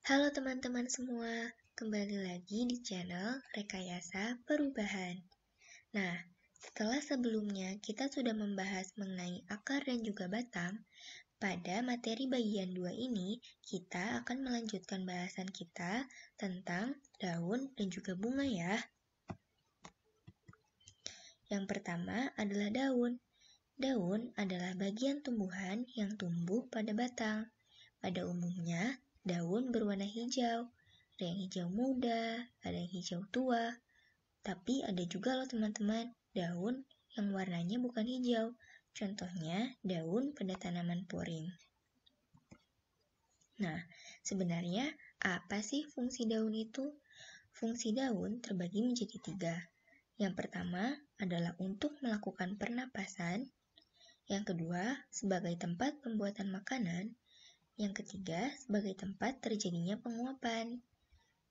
Halo teman-teman semua, kembali lagi di channel Rekayasa Perubahan. Nah, setelah sebelumnya kita sudah membahas mengenai akar dan juga batang, pada materi bagian 2 ini kita akan melanjutkan bahasan kita tentang daun dan juga bunga ya. Yang pertama adalah daun. Daun adalah bagian tumbuhan yang tumbuh pada batang. Pada umumnya, daun berwarna hijau. Ada yang hijau muda, ada yang hijau tua. Tapi ada juga loh teman-teman, daun yang warnanya bukan hijau. Contohnya daun pada tanaman puring. Nah, sebenarnya apa sih fungsi daun itu? Fungsi daun terbagi menjadi 3. Yang pertama adalah untuk melakukan pernapasan. Yang kedua, sebagai tempat pembuatan makanan. Yang ketiga, sebagai tempat terjadinya penguapan.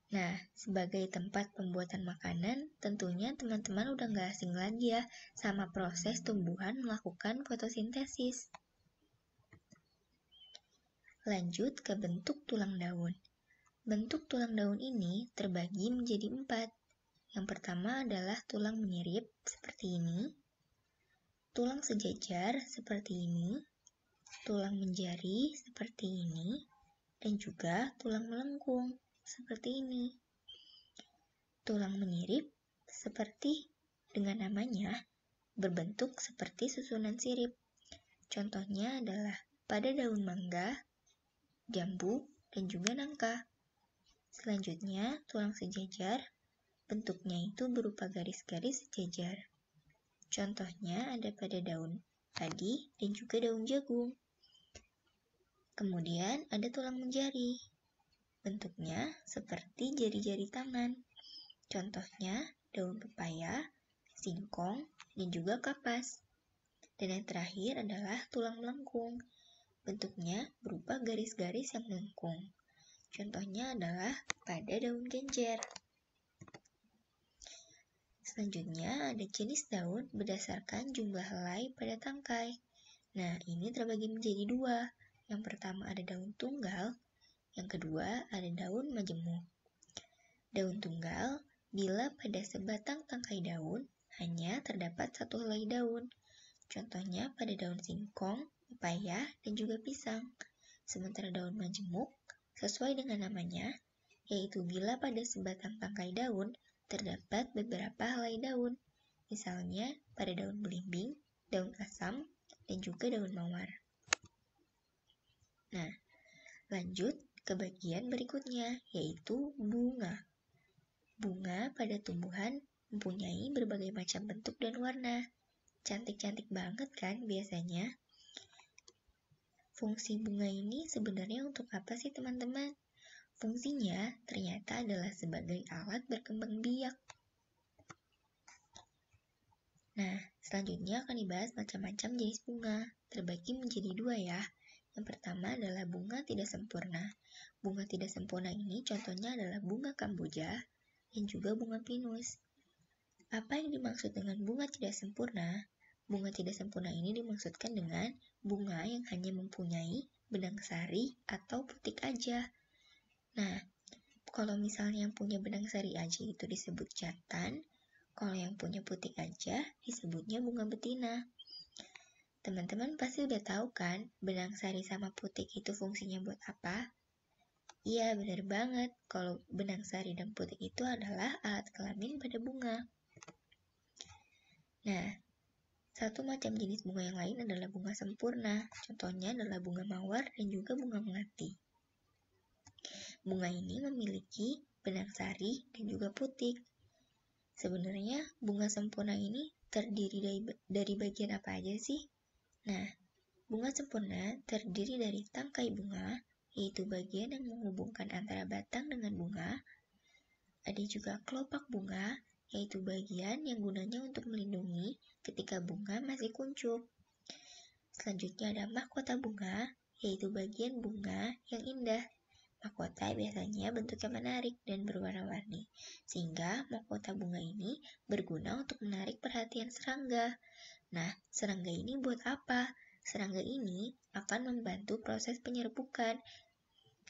Nah, sebagai tempat pembuatan makanan, tentunya teman-teman udah gak asing lagi ya sama proses tumbuhan melakukan fotosintesis. Lanjut ke bentuk tulang daun. Bentuk tulang daun ini terbagi menjadi 4. Yang pertama adalah tulang menyirip seperti ini, tulang sejajar seperti ini, tulang menjari seperti ini, dan juga tulang melengkung seperti ini. Tulang menirip seperti dengan namanya berbentuk seperti susunan sirip. Contohnya adalah pada daun mangga, jambu, dan juga nangka. Selanjutnya, tulang sejajar bentuknya itu berupa garis-garis sejajar. Contohnya ada pada daun padi dan juga daun jagung. Kemudian ada tulang menjari. Bentuknya seperti jari-jari tangan. Contohnya daun pepaya, singkong, dan juga kapas. Dan yang terakhir adalah tulang melengkung. Bentuknya berupa garis-garis yang melengkung. Contohnya adalah pada daun genjer. Selanjutnya ada jenis daun berdasarkan jumlah helai pada tangkai. Nah, ini terbagi menjadi 2. Yang pertama ada daun tunggal, yang kedua ada daun majemuk. Daun tunggal bila pada sebatang tangkai daun hanya terdapat 1 helai daun. Contohnya pada daun singkong, pepaya, dan juga pisang. Sementara daun majemuk sesuai dengan namanya, yaitu bila pada sebatang tangkai daun terdapat beberapa helai daun. Misalnya pada daun belimbing, daun asam, dan juga daun mawar. Nah, lanjut ke bagian berikutnya, yaitu bunga. Bunga pada tumbuhan mempunyai berbagai macam bentuk dan warna. Cantik-cantik banget kan biasanya? Fungsi bunga ini sebenarnya untuk apa sih teman-teman? Fungsinya ternyata adalah sebagai alat berkembang biak. Nah, selanjutnya akan dibahas macam-macam jenis bunga. Terbagi menjadi 2 ya. Yang pertama adalah bunga tidak sempurna. Bunga tidak sempurna ini contohnya adalah bunga kamboja dan juga bunga pinus. Apa yang dimaksud dengan bunga tidak sempurna? Bunga tidak sempurna ini dimaksudkan dengan bunga yang hanya mempunyai benang sari atau putik aja. Nah, kalau misalnya yang punya benang sari aja itu disebut jantan, kalau yang punya putik aja disebutnya bunga betina. Teman-teman pasti udah tahu kan benang sari sama putik itu fungsinya buat apa? Iya, benar banget. Kalau benang sari dan putik itu adalah alat kelamin pada bunga. Nah, satu macam jenis bunga yang lain adalah bunga sempurna. Contohnya adalah bunga mawar dan juga bunga melati. Bunga ini memiliki benang sari dan juga putik. Sebenarnya bunga sempurna ini terdiri dari bagian apa aja sih? Nah, bunga sempurna terdiri dari tangkai bunga, yaitu bagian yang menghubungkan antara batang dengan bunga. Ada juga kelopak bunga, yaitu bagian yang gunanya untuk melindungi ketika bunga masih kuncup. Selanjutnya ada mahkota bunga, yaitu bagian bunga yang indah. Mahkota biasanya bentuknya menarik dan berwarna-warni, sehingga mahkota bunga ini berguna untuk menarik perhatian serangga. Nah, serangga ini buat apa? Serangga ini akan membantu proses penyerbukan.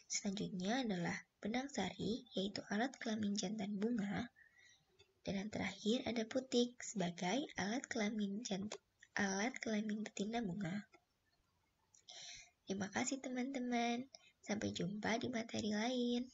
Selanjutnya adalah benang sari, yaitu alat kelamin jantan bunga. Dan yang terakhir ada putik sebagai alat kelamin betina bunga. Terima kasih teman-teman. Sampai jumpa di materi lain.